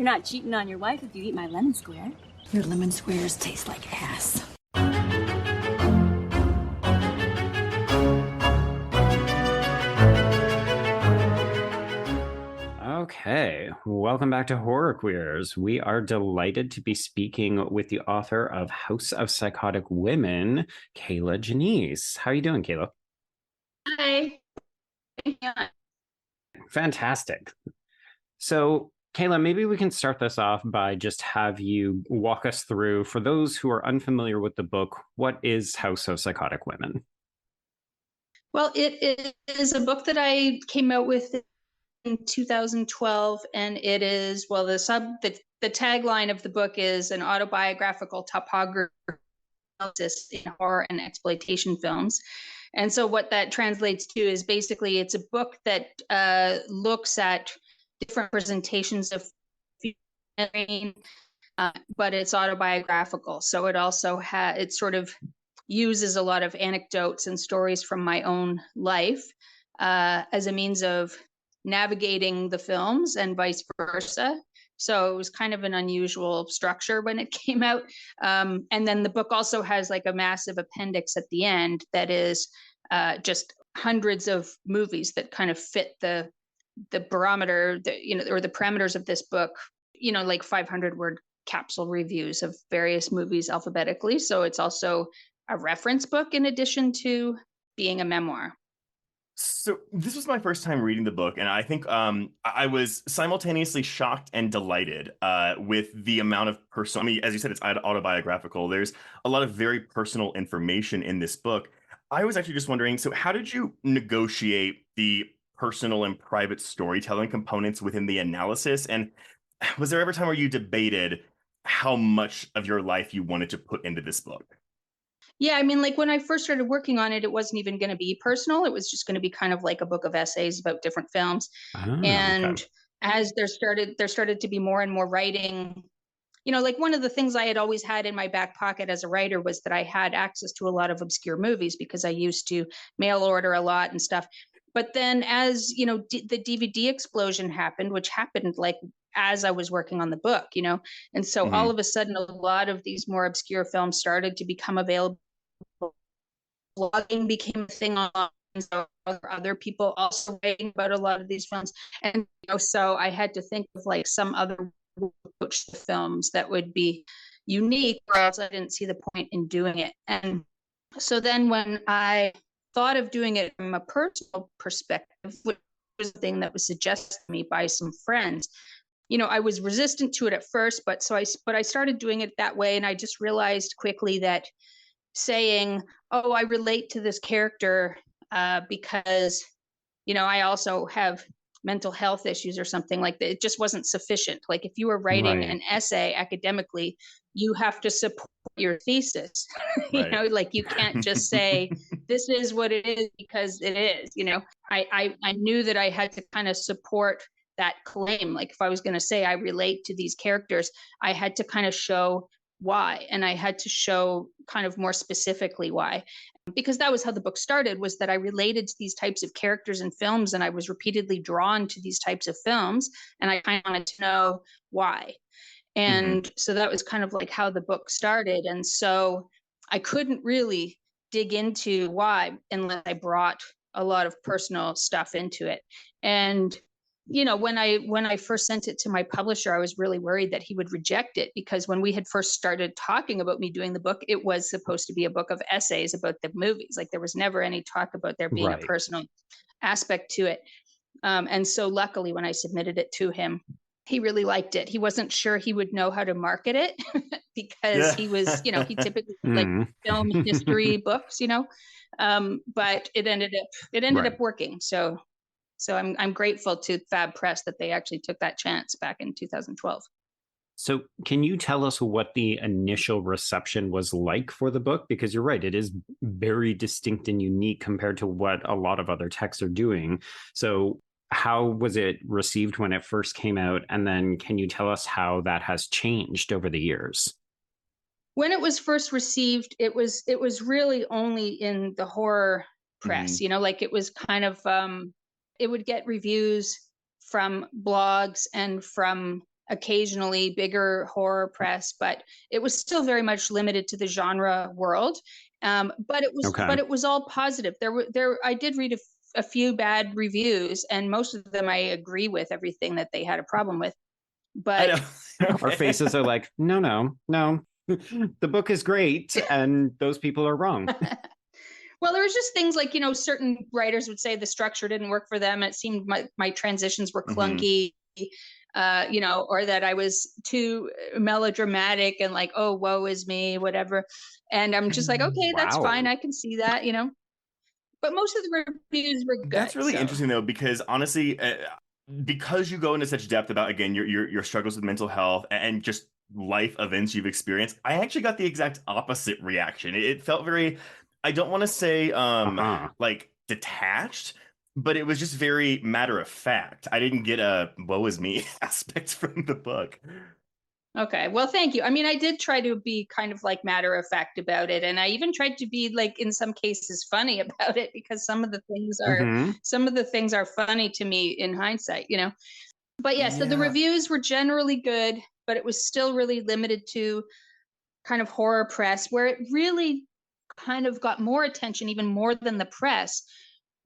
not cheating on your wife if you eat my lemon square. Your lemon squares taste like ass. Okay, welcome back to Horror Queers. We are delighted to be speaking with the author of House of Psychotic Women, Kier-La Janisse. How are you doing, Kayla? Hi. Fantastic. So, Kayla, maybe we can start this off by just have you walk us through, for those who are unfamiliar with the book, what is House of Psychotic Women? Well, it is a book that I came out with in 2012, and it is, well, the tagline of the book is an autobiographical topography in horror and exploitation films. And so what that translates to is basically it's a book that looks at different presentations of film, but it's autobiographical. So it also it sort of uses a lot of anecdotes and stories from my own life as a means of navigating the films and vice versa. So it was kind of an unusual structure when it came out. And then the book also has like a massive appendix at the end that is just hundreds of movies that kind of fit the barometer, or the parameters of this book, like 500-word capsule reviews of various movies alphabetically. So it's also a reference book in addition to being a memoir. So this was my first time reading the book, and I think I was simultaneously shocked and delighted with the amount of personal. I mean, as you said, it's autobiographical. There's a lot of very personal information in this book. I was actually just wondering, so how did you negotiate the personal and private storytelling components within the analysis? And was there ever a time where you debated how much of your life you wanted to put into this book? Yeah, I mean, like when I first started working on it, it wasn't even going to be personal. It was just going to be kind of like a book of essays about different films. And as there started to be more and more writing, like one of the things I had always had in my back pocket as a writer was that I had access to a lot of obscure movies because I used to mail order a lot and stuff. But then as, the DVD explosion happened, which happened like as I was working on the book, and so all of a sudden, a lot of these more obscure films started to become available. Blogging became a thing online, so other people also writing about a lot of these films, and so I had to think of like some other approach to films that would be unique, or else I didn't see the point in doing it. And so then when I thought of doing it from a personal perspective, which was the thing that was suggested to me by some friends, I was resistant to it at first, but I started doing it that way, and I just realized quickly that saying, oh, I relate to this character because, I also have mental health issues or something like that. It just wasn't sufficient. Like if you were writing an essay academically, you have to support your thesis. Like you can't just say, this is what it is because it is, I knew that I had to kind of support that claim. Like if I was going to say I relate to these characters, I had to kind of show why, and I had to show kind of more specifically why, because that was how the book started, was that I related to these types of characters in films, and I was repeatedly drawn to these types of films, and I kind of wanted to know why. And so that was kind of like how the book started. And so I couldn't really dig into why unless I brought a lot of personal stuff into it. And when I first sent it to my publisher, I was really worried that he would reject it, because when we had first started talking about me doing the book, it was supposed to be a book of essays about the movies. Like there was never any talk about there being a personal aspect to it. And so luckily when I submitted it to him, he really liked it. He wasn't sure he would know how to market it because he was, he typically like film history books, but it ended up working. So I'm grateful to Fab Press that they actually took that chance back in 2012. So can you tell us what the initial reception was like for the book? Because you're right, it is very distinct and unique compared to what a lot of other texts are doing. So how was it received when it first came out? And then can you tell us how that has changed over the years? When it was first received, it was really only in the horror press, like it was kind of, it would get reviews from blogs and from occasionally bigger horror press, but it was still very much limited to the genre world. But it was all positive. I did read a few bad reviews, and most of them I agree with everything that they had a problem with. But our faces are like, no. The book is great, and those people are wrong. Well, there was just things like, certain writers would say the structure didn't work for them. It seemed my transitions were clunky, or that I was too melodramatic and like, oh, woe is me, whatever. And I'm just like, okay, that's fine. I can see that, But most of the reviews were good. That's really interesting, though, because honestly, because you go into such depth about, again, your struggles with mental health and just life events you've experienced, I actually got the exact opposite reaction. It felt very, I don't want to say like detached, but it was just very matter of fact. I didn't get a woe is me aspect from the book. Okay, well, thank you. I mean, I did try to be kind of like matter of fact about it, and I even tried to be like in some cases funny about it, because some of the things are funny to me in hindsight, But yeah, so the reviews were generally good, but it was still really limited to kind of horror press. Where it really kind of got more attention, even more than the press,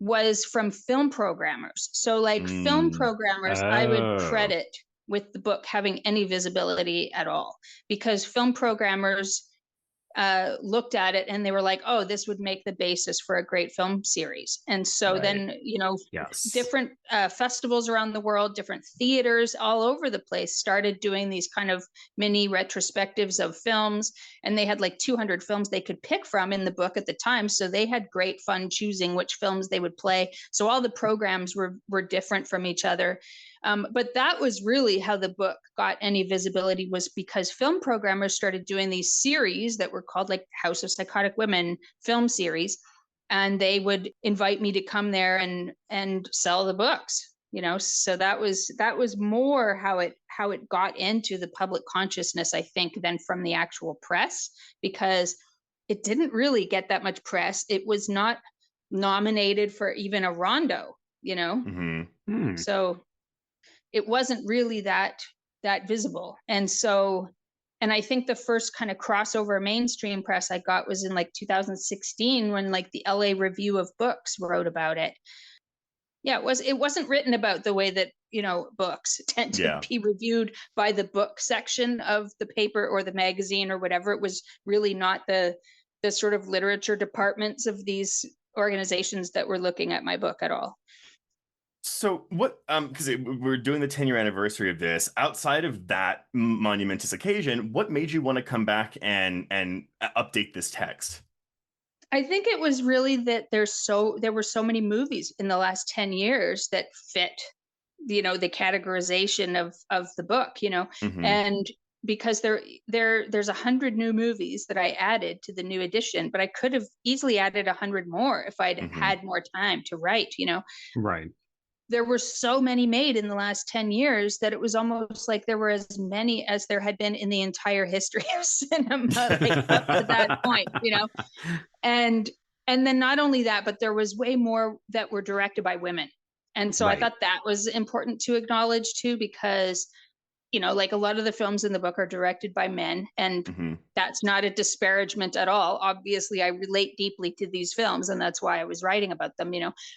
was from film programmers. So like film programmers, I would credit with the book having any visibility at all, because film programmers looked at it and they were like, oh, this would make the basis for a great film series. And so then, different festivals around the world, different theaters all over the place started doing these kind of mini retrospectives of films. And they had like 200 films they could pick from in the book at the time. So they had great fun choosing which films they would play. So all the programs were different from each other. But that was really how the book got any visibility, was because film programmers started doing these series that were called like House of Psychotic Women film series. And they would invite me to come there and sell the books, So that was more how it got into the public consciousness, I think, than from the actual press, because it didn't really get that much press. It was not nominated for even a Rondo, So it wasn't really that visible. And I think the first kind of crossover mainstream press I got was in like 2016, when like the LA Review of Books wrote about it. Yeah, it wasn't written about the way that, books tend to be reviewed by the book section of the paper or the magazine or whatever. It was really not the sort of literature departments of these organizations that were looking at my book at all. So what, because we're doing the 10-year anniversary of this, outside of that monumentous occasion, what made you want to come back and update this text? I think it was really that there were so many movies in the last 10 years that fit, the categorization of the book, and because there's 100 new movies that I added to the new edition, but I could have easily added 100 more if I'd had more time to write, Right. There were so many made in the last 10 years that it was almost like there were as many as there had been in the entire history of cinema, like up to that point, And then not only that, but there was way more that were directed by women. And so I thought that was important to acknowledge too, because, like a lot of the films in the book are directed by men, and that's not a disparagement at all. Obviously, I relate deeply to these films, and that's why I was writing about them,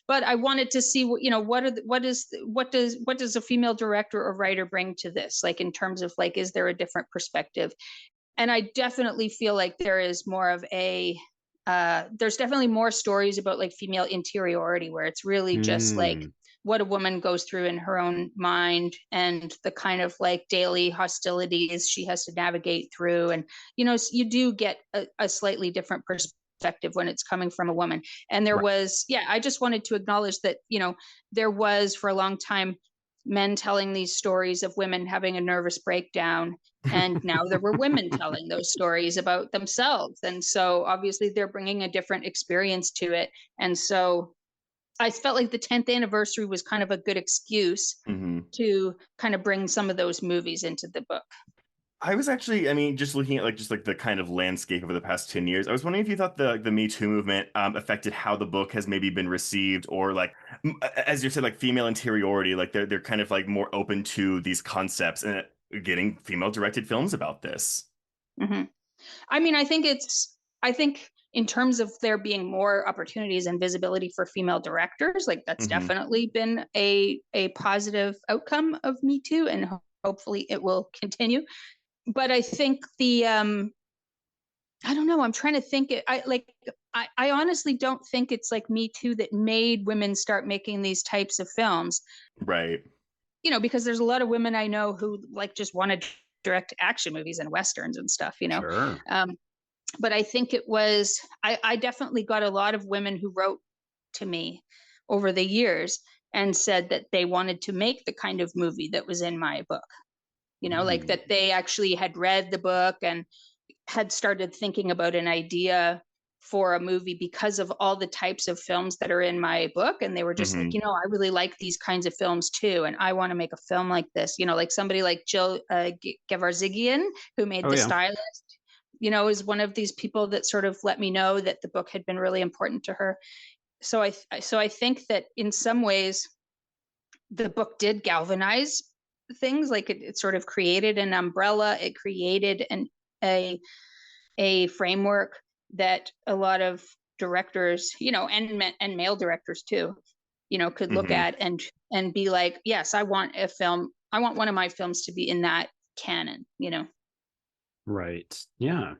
But I wanted to see what does a female director or writer bring to this, like in terms of like, is there a different perspective? And I definitely feel like there is more of there's definitely more stories about like female interiority, where it's really just like what a woman goes through in her own mind and the kind of like daily hostilities she has to navigate through. And, you do get a slightly different perspective when it's coming from a woman. And there was, I just wanted to acknowledge that, there was for a long time men telling these stories of women having a nervous breakdown. And now there were women telling those stories about themselves. And so obviously they're bringing a different experience to it. And so I felt like the 10th anniversary was kind of a good excuse to kind of bring some of those movies into the book. I was actually, just looking at just the kind of landscape over the past 10 years, I was wondering if you thought the Me Too movement affected how the book has maybe been received, or like, as you said, like female interiority, like they're kind of like more open to these concepts. And getting female directed films about this. Mm-hmm. I mean, I think in terms of there being more opportunities and visibility for female directors, like that's definitely been a positive outcome of Me Too, and hopefully it will continue. But I think I don't know, I'm trying to think I honestly don't think it's like Me Too that made women start making these types of films. Right. You know, because there's a lot of women I know who like just want to direct action movies and westerns and stuff, you know. Sure. But I think it was, I definitely got a lot of women who wrote to me over the years and said that they wanted to make the kind of movie that was in my book, you know, like that they actually had read the book and had started thinking about an idea for a movie because of all the types of films that are in my book. And they were just like, you know, I really like these kinds of films too. And I want to make a film like this, you know, like somebody like Jill Gevarzigian, who made The Stylist, you know, is one of these people that sort of let me know that the book had been really important to her. So I think that in some ways the book did galvanize things. Like it sort of created an umbrella. It created a framework that a lot of directors, you know, and male directors too, you know, could look at and be like, yes, I want one of my films to be in that canon, you know. Right. Yeah.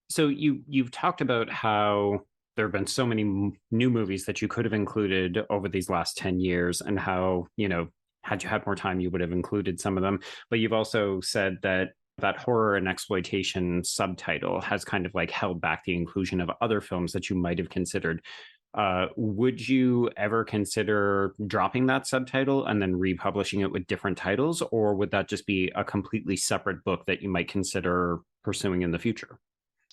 So you've talked about how there have been so many new movies that you could have included over these last 10 years, and how, you know, had you had more time, you would have included some of them. But you've also said that horror and exploitation subtitle has kind of like held back the inclusion of other films that you might have considered. Would you ever consider dropping that subtitle and then republishing it with different titles, or would that just be a completely separate book that you might consider pursuing in the future?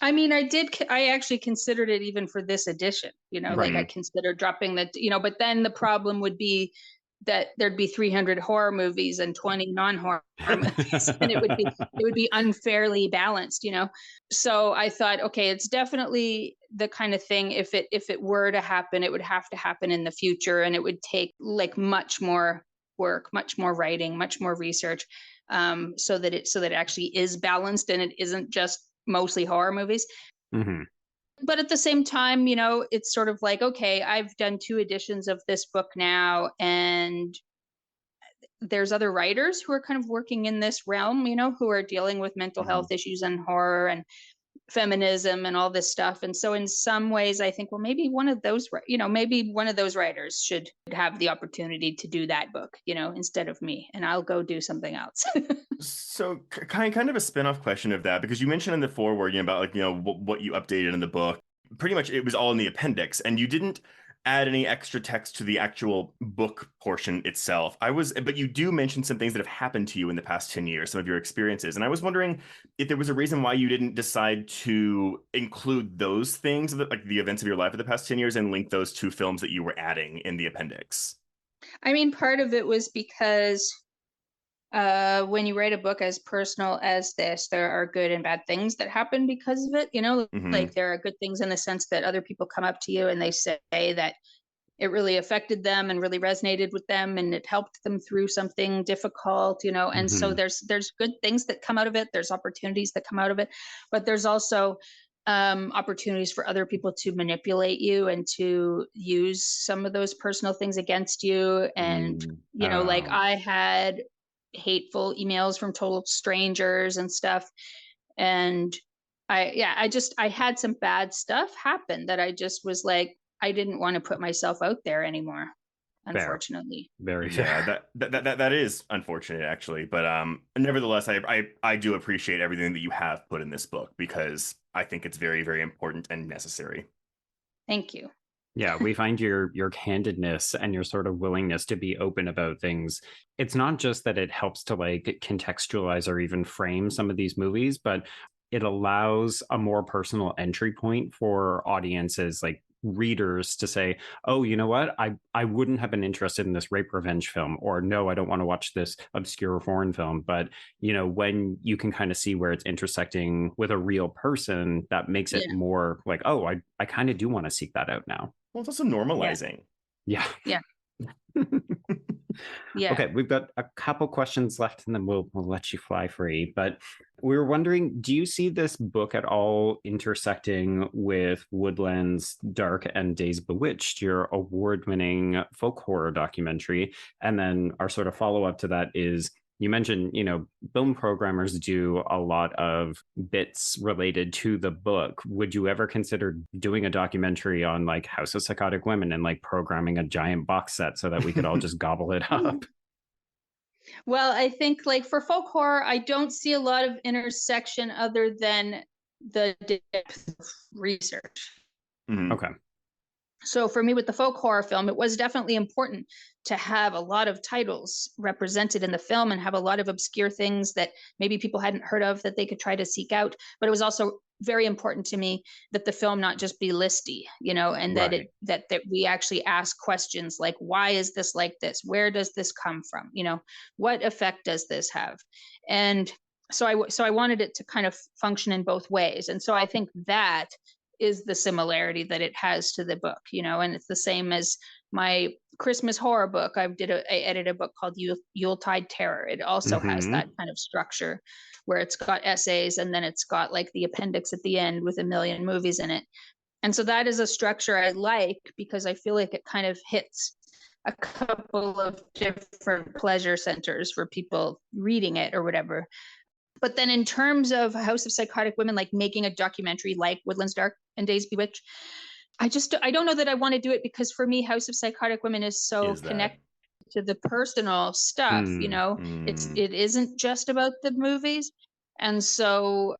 I mean, I actually considered it even for this edition, you know, like I considered dropping that, you know, but then the problem would be that there'd be 300 horror movies and 20 non-horror movies, and it would be unfairly balanced, you know. So I thought, okay, it's definitely the kind of thing, if it were to happen, it would have to happen in the future, and it would take like much more work, much more writing, much more research, so that it actually is balanced and it isn't just mostly horror movies. But at the same time, you know, it's sort of like, okay, I've done 2 editions of this book now, and there's other writers who are kind of working in this realm, you know, who are dealing with mental health issues and horror and feminism and all this stuff. And so in some ways I think, well, maybe one of those writers should have the opportunity to do that book, you know, instead of me, and I'll go do something else. So kind of a spin-off question of that, because you mentioned in the foreword, you know, about like, you know, what you updated in the book. Pretty much it was all in the appendix, and you didn't add any extra text to the actual book portion itself. But you do mention some things that have happened to you in the past 10 years, some of your experiences. And I was wondering if there was a reason why you didn't decide to include those things, like the events of your life of the past 10 years, and link those to films that you were adding in the appendix. I mean, part of it was because when you write a book as personal as this, there are good and bad things that happen because of it. You know, like there are good things in the sense that other people come up to you and they say that it really affected them and really resonated with them, and it helped them through something difficult, you know. And so there's good things that come out of it. There's opportunities that come out of it, but there's also opportunities for other people to manipulate you and to use some of those personal things against you. And, you know, like I had hateful emails from total strangers and stuff. And I had some bad stuff happen that I just was like, I didn't want to put myself out there anymore, unfortunately. Very fair. That is unfortunate, actually. But nevertheless, I do appreciate everything that you have put in this book, because I think it's very, very important and necessary. Thank you. Yeah, we find your candidness and your sort of willingness to be open about things. It's not just that it helps to like contextualize or even frame some of these movies, but it allows a more personal entry point for audiences, like readers, to say, oh, you know what, I wouldn't have been interested in this rape revenge film, or no, I don't want to watch this obscure foreign film. But you know, when you can kind of see where it's intersecting with a real person, that makes it more like, oh, I kind of do want to seek that out now. Well, it's also normalizing. Yeah. Yeah. Okay, we've got a couple questions left and then we'll let you fly free. But we were wondering, do you see this book at all intersecting with Woodlands' Dark and Days Bewitched, your award-winning folk horror documentary? And then our sort of follow-up to that is, you mentioned, film programmers do a lot of bits related to the book. Would you ever consider doing a documentary on like House of Psychotic Women and like programming a giant box set so that we could all just gobble it up? Well, I think like for folk horror, I don't see a lot of intersection other than the depth of research. Mhm. Okay. So for me with the folk horror film, it was definitely important to have a lot of titles represented in the film and have a lot of obscure things that maybe people hadn't heard of that they could try to seek out. But it was also very important to me that the film not just be listy, and that Right. that we actually ask questions like, why is this like this? Where does this come from? What effect does this have? And so I wanted it to kind of function in both ways. And so I think that is the similarity that it has to the book, and it's the same as my Christmas horror book. I edited a book called Yuletide Terror. It also has that kind of structure where it's got essays and then it's got like the appendix at the end with a million movies in it. And so that is a structure I like because I feel like it kind of hits a couple of different pleasure centers for people reading it or whatever. But then in terms of House of Psychotic Women, like making a documentary like Woodlands Dark and Days Bewitched, I don't know that I want to do it because for me, House of Psychotic Women is so connected to the personal stuff, it isn't just about the movies. And so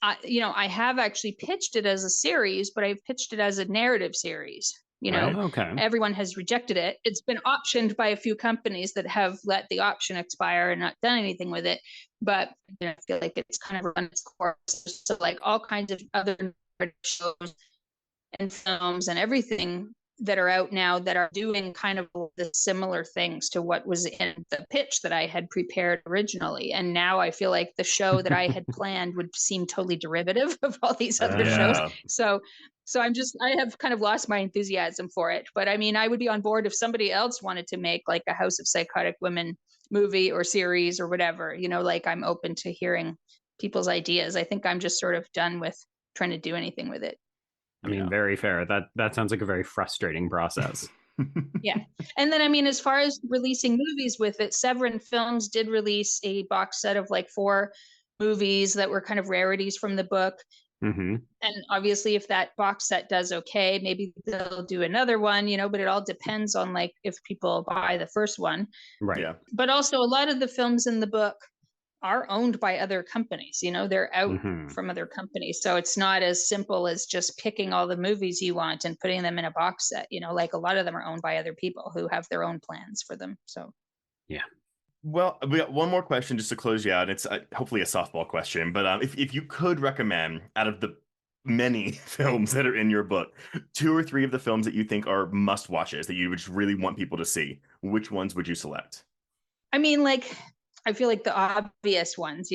I have actually pitched it as a series, but I've pitched it as a narrative series. Okay. Everyone has rejected it. It's been optioned by a few companies that have let the option expire and not done anything with it. But I feel like it's kind of run its course. So like all kinds of other shows and films and everything that are out now that are doing kind of the similar things to what was in the pitch that I had prepared originally. And now I feel like the show that I had planned would seem totally derivative of all these other shows. So I have kind of lost my enthusiasm for it. But I mean, I would be on board if somebody else wanted to make like a House of Psychotic Women movie or series or whatever, like I'm open to hearing people's ideas. I think I'm just sort of done with trying to do anything with it. I mean, very fair. That sounds like a very frustrating process. Yeah. And then, I mean, as far as releasing movies with it, Severin Films did release a box set of like 4 movies that were kind of rarities from the book. And obviously, if that box set does okay, maybe they'll do another one, but it all depends on like if people buy the first one. Right. Yeah. But also a lot of the films in the book are owned by other companies, they're out from other companies. So it's not as simple as just picking all the movies you want and putting them in a box set, like a lot of them are owned by other people who have their own plans for them. So, yeah. Well, we got one more question just to close you out. It's hopefully a softball question, but if you could recommend out of the many films that are in your book, 2 or 3 of the films that you think are must watches that you would really want people to see, which ones would you select? I mean, like, I feel like the obvious ones,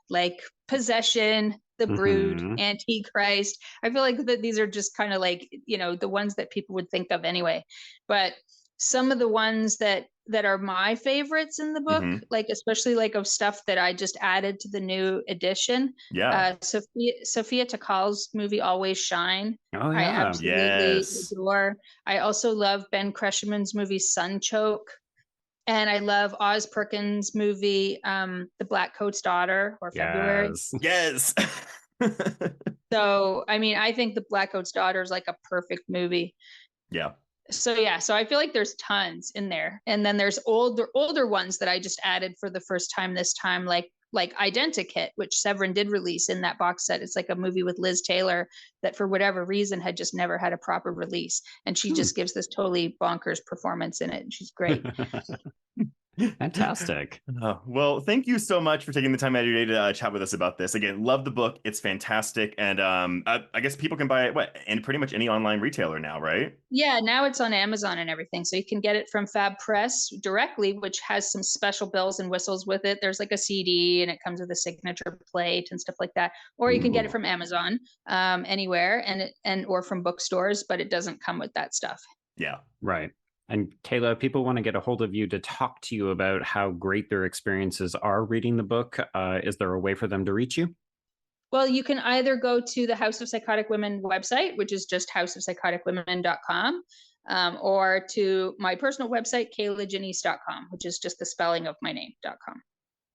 like Possession, The Brood, Antichrist. I feel like that these are just kind of like, the ones that people would think of anyway. But some of the ones that are my favorites in the book, like especially like of stuff that I just added to the new edition. Yeah. Sophia Takal's movie Always Shine. Oh, yeah. I absolutely adore. I also love Ben Kresheman's movie Sunchoke. And I love Oz Perkins' movie, The Black Coat's Daughter, or February. Yes. So, I mean, I think The Black Coat's Daughter is like a perfect movie. Yeah. So I feel like there's tons in there. And then there's older ones that I just added for the first time this time, like Identikit, which Severin did release in that box set. It's like a movie with Liz Taylor that for whatever reason had just never had a proper release. And she just gives this totally bonkers performance in it. And she's great. Fantastic. Well, thank you so much for taking the time out of your day to chat with us about this. Again, love the book. It's fantastic. And I guess people can buy it in pretty much any online retailer now, right? Yeah, now it's on Amazon and everything. So you can get it from Fab Press directly, which has some special bells and whistles with it. There's like a CD and it comes with a signature plate and stuff like that. Or you can get it from Amazon anywhere or from bookstores, but it doesn't come with that stuff. Yeah. Right. And Kayla, if people want to get a hold of you to talk to you about how great their experiences are reading the book, is there a way for them to reach you? Well, you can either go to the House of Psychotic Women website, which is just houseofpsychoticwomen.com, or to my personal website, kier-lajanisse.com, which is just the spelling of my name.com.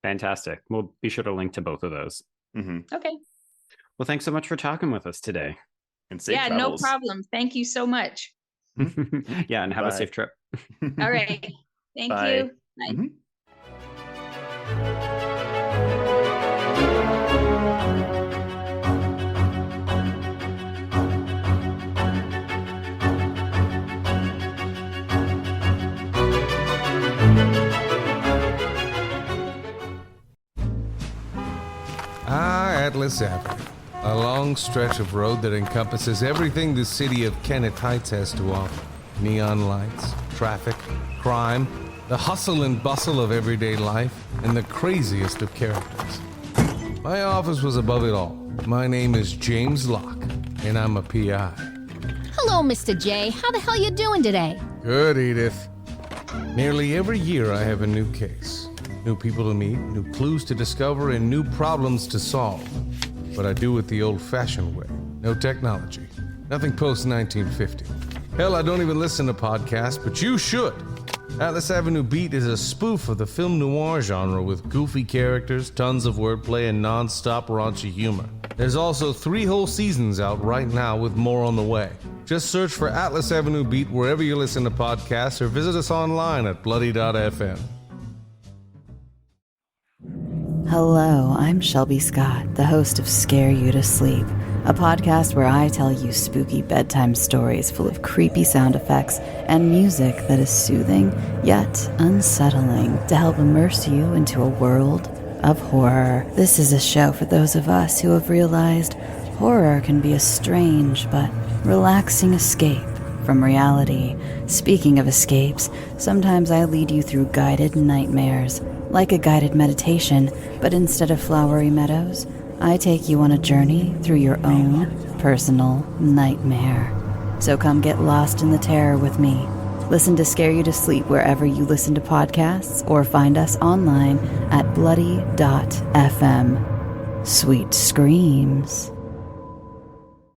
Fantastic. We'll be sure to link to both of those. Mm-hmm. Okay. Well, thanks so much for talking with us today. And safe travels. No problem. Thank you so much. Yeah, and have a safe trip. All right. Thank Bye. you. Bye. Mm-hmm. Atlas Avenue, a long stretch of road that encompasses everything the city of Kennett Heights has to offer. Neon lights, traffic, crime, the hustle and bustle of everyday life, and the craziest of characters. My office was above it all. My name is James Locke, and I'm a PI. Hello, Mr. J. How the hell you doing today? Good, Edith. Nearly every year I have a new case. New people to meet, new clues to discover, and new problems to solve. But I do it the old-fashioned way. No technology. Nothing post-1950. Hell, I don't even listen to podcasts, but you should. Atlas Avenue Beat is a spoof of the film noir genre with goofy characters, tons of wordplay, and non-stop raunchy humor. There's also 3 whole seasons out right now with more on the way. Just search for Atlas Avenue Beat wherever you listen to podcasts or visit us online at bloody.fm. Hello, I'm Shelby Scott, the host of Scare You to Sleep, a podcast where I tell you spooky bedtime stories full of creepy sound effects and music that is soothing yet unsettling to help immerse you into a world of horror. This is a show for those of us who have realized horror can be a strange but relaxing escape from reality. Speaking of escapes, sometimes I lead you through guided nightmares, like a guided meditation, but instead of flowery meadows, I take you on a journey through your own personal nightmare. So come get lost in the terror with me. Listen to Scare You to Sleep wherever you listen to podcasts, or find us online at bloody.fm. Sweet screams.